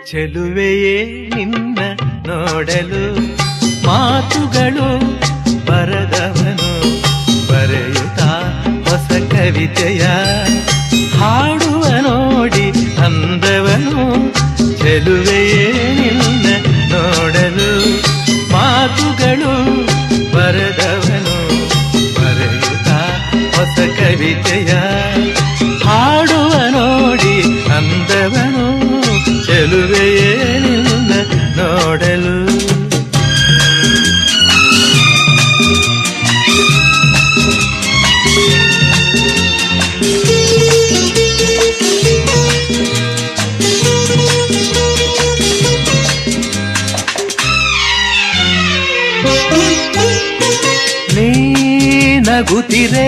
ಚೆಲುವೆಯೇ ನಿನ್ನ ನೋಡಲು ಮಾತುಗಳು ಬರದವನು ಬರೆಯುತ್ತಾ ಹೊಸ ಕವಿತೆಯ ಹಾಡುವ ನೋಡಿ ಅಂದವನು. ಚೆಲುವೆಯೇ ನಿನ್ನ ನೋಡಲು ಮಾತುಗಳು ಬರದವನು ಬರೆಯುತ್ತಾ ಹೊಸ ಕವಿತೆಯ ಹಾಡುವ ನೋಡಿ ಅಂದವನು. ಚೆಲುವೆಯೇ ನಿನ್ನ ನೋಡಲು. ನೀ ನಗುತ್ತಿರೆ